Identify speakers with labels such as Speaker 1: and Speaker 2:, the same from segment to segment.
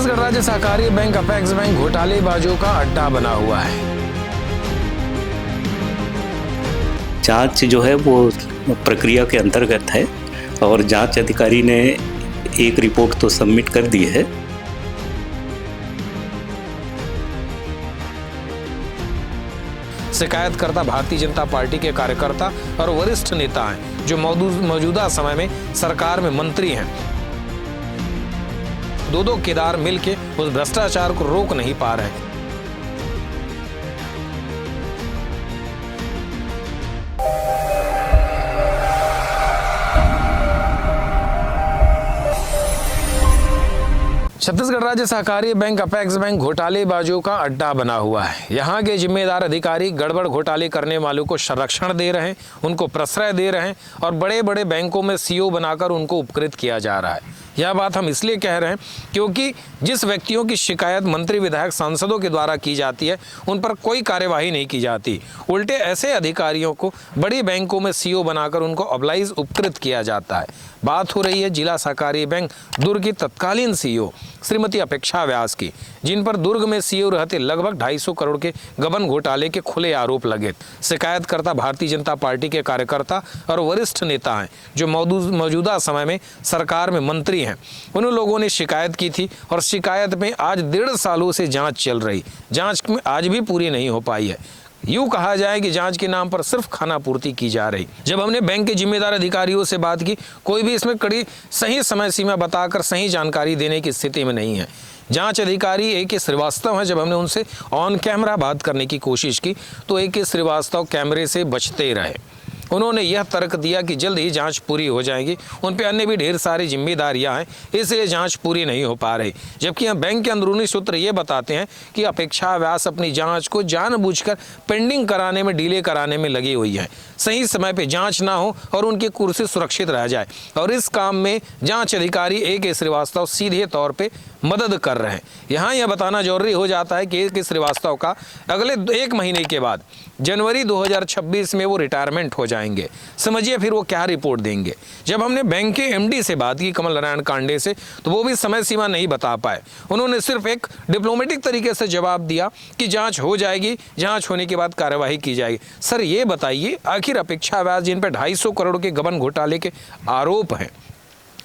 Speaker 1: छत्तीसगढ़ राज्य सहकारी bank apex bank घोटालेबाजों का अड्डा बना हुआ है।
Speaker 2: जांच जो है वो प्रक्रिया के अंतर्गत है और जांच अधिकारी ने एक रिपोर्ट तो सबमिट कर दी है।
Speaker 1: शिकायतकर्ता भारतीय जनता पार्टी के कार्यकर्ता और वरिष्ठ नेता हैं जो मौजूदा समय में सरकार में मंत्री हैं। दो केदार मिलके उस भ्रष्टाचार को रोक नहीं पा रहे। छत्तीसगढ़ राज्य सहकारी बैंक अपेक्स बैंक घोटालेबाजों का अड्डा बना हुआ है। यहाँ के जिम्मेदार अधिकारी गड़बड़ घोटाले करने वालों को संरक्षण दे रहे हैं, उनको प्रश्रय दे रहे हैं और बड़े बड़े बैंकों में सीईओ बनाकर उनको उपकृत किया जा रहा है। यह बात हम इसलिए कह रहे हैं क्योंकि जिस व्यक्तियों की शिकायत मंत्री, विधायक, सांसदों के द्वारा की जाती है उन पर कोई कार्यवाही नहीं की जाती। उल्टे ऐसे अधिकारियों को बड़ी बैंकों में सीईओ बनाकर उनको अबलाइज उपकृत किया जाता है। बात हो रही है जिला सहकारी बैंक दुर्ग की तत्कालीन सीईओ श्रीमती अपेक्षा व्यास की, जिन पर दुर्ग में सीईओ रहते लगभग 250 करोड़ के गबन घोटाले के खुले आरोप लगे। शिकायतकर्ता भारतीय जनता पार्टी के कार्यकर्ता और वरिष्ठ नेता हैं जो मौजूदा समय में सरकार में मंत्री हैं। उन लोगों ने शिकायत की थी और शिकायत में आज 1.5 सालों से जांच चल रही। जांच में आज भी पूरी नहीं हो पाई है। यूं कहा जाए कि जांच के नाम पर सिर्फ खानापूर्ति की जा रही। जब हमने बैंक के जिम्मेदार अधिकारियों से बात की, कोई भी इसमें कड़ी सही समय सीमा बताकर सही जानकारी देने की स्थिति में नहीं है। जांच अधिकारी ए.के. श्रीवास्तव हैं। जब हमने उनसे ऑन कैमरा बात करने की कोशिश की तो ए.के. श्रीवास्तव कैमरे से बचते रहे। उन्होंने यह तर्क दिया कि जल्द ही जांच पूरी हो जाएगी, उन पे अन्य भी ढेर सारी जिम्मेदारियां हैं, इसलिए जांच पूरी नहीं हो पा रही। जबकि यहाँ बैंक के अंदरूनी सूत्र ये बताते हैं कि अपेक्षा व्यास अपनी जांच को जानबूझकर पेंडिंग कराने में, डिले कराने में लगी हुई है। सही समय पे जांच ना हो और उनकी कुर्सी सुरक्षित रह जाए, और इस काम में जांच अधिकारी ए.के. श्रीवास्तव सीधे तौर पे मदद कर रहे हैं। यहाँ यह बताना जरूरी हो जाता है कि ए.के. श्रीवास्तव का अगले 1 महीने के बाद जनवरी 2026 में वो रिटायरमेंट हो जाएंगे। समझिए फिर वो क्या रिपोर्ट देंगे। जब हमने बैंक के एमडी से बात की, कमल नारायण कांडे से, तो वो भी समय सीमा नहीं बता पाए। उन्होंने सिर्फ एक डिप्लोमेटिक तरीके से जवाब दिया कि जांच हो जाएगी, जांच होने के बाद कार्यवाही की जाएगी। सर ये बताइए, आखिर अपेक्षा व्यास जिन पर 250 करोड़ के गबन घोटाले के आरोप हैं,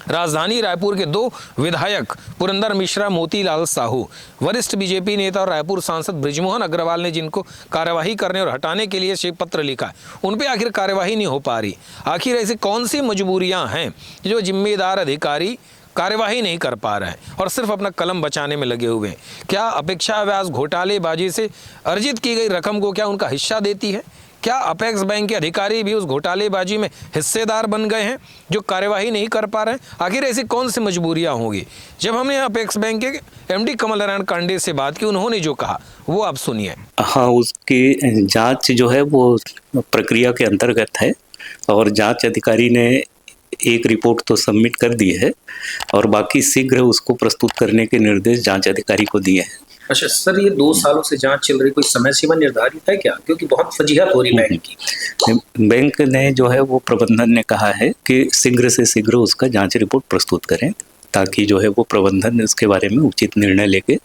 Speaker 1: राजधानी रायपुर के 2 विधायक पुरंदर मिश्रा, मोतीलाल साहू, वरिष्ठ बीजेपी नेता और रायपुर सांसद बृजमोहन अग्रवाल ने जिनको कार्यवाही करने और हटाने के लिए श्वेत पत्र लिखा, उन पे आखिर कार्यवाही नहीं हो पा रही। आखिर ऐसी कौन सी मजबूरियां हैं जो जिम्मेदार अधिकारी कार्यवाही नहीं कर पा रहे हैं और सिर्फ अपना कलम बचाने में लगे हुए हैं? क्या अपेक्षा व्यास घोटालेबाजी से अर्जित की गई रकम को क्या उनका हिस्सा देती है? क्या अपेक्स बैंक के अधिकारी भी उस घोटालेबाजी में हिस्सेदार बन गए हैं जो कार्यवाही नहीं कर पा रहे हैं? आखिर ऐसी कौन सी मजबूरियां होंगी? जब हमने अपेक्स बैंक के एमडी कमल नारायण कांडे से बात की, उन्होंने जो कहा वो आप सुनिए।
Speaker 2: हाँ, उसकी जांच जो है वो प्रक्रिया के अंतर्गत है और जांच अधिकारी ने एक रिपोर्ट तो सबमिट कर दी है और बाकी शीघ्र उसको प्रस्तुत करने के निर्देश जांच अधिकारी को दिए हैं।
Speaker 3: अच्छा सर, ये 2 सालों से जांच चल रही, कोई समय सीमा निर्धारित है क्या? क्योंकि बहुत फजीहत हो रही बैंक की।
Speaker 2: बैंक ने जो है वो प्रबंधन ने कहा है कि शीघ्र से शीघ्र उसका जांच रिपोर्ट प्रस्तुत करें ताकि जो है वो प्रबंधन इसके बारे में उचित निर्णय लेके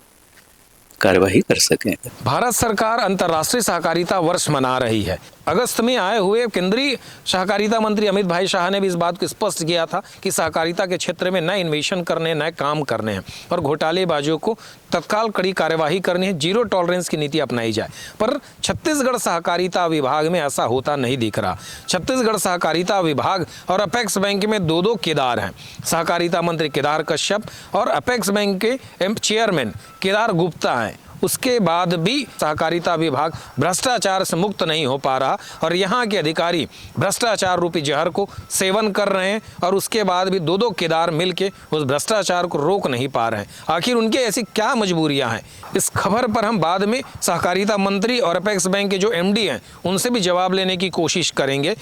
Speaker 2: कार्यवाही कर सकें।
Speaker 1: भारत सरकार अंतर्राष्ट्रीय सहकारिता वर्ष मना रही है। अगस्त में आए हुए केंद्रीय सहकारिता मंत्री अमित भाई शाह ने भी इस बात को स्पष्ट किया था कि सहकारिता के क्षेत्र में नए इन्वेशन करने, नए काम करने हैं और घोटालेबाजों को तत्काल कड़ी कार्यवाही करनी है, जीरो टॉलरेंस की नीति अपनाई जाए। पर छत्तीसगढ़ सहकारिता विभाग में ऐसा होता नहीं दिख रहा। छत्तीसगढ़ सहकारिता विभाग और अपेक्स बैंक में 2 केदार हैं। सहकारिता मंत्री केदार कश्यप और अपेक्स बैंक के चेयरमैन केदार गुप्ता हैं। उसके बाद भी सहकारिता विभाग भ्रष्टाचार से मुक्त नहीं हो पा रहा और यहाँ के अधिकारी भ्रष्टाचार रूपी जहर को सेवन कर रहे हैं और उसके बाद भी 2 केदार मिलके उस भ्रष्टाचार को रोक नहीं पा रहे हैं। आखिर उनके ऐसी क्या मजबूरियां हैं? इस खबर पर हम बाद में सहकारिता मंत्री और अपेक्स बैंक के जो एमडी हैं उनसे भी जवाब लेने की कोशिश करेंगे।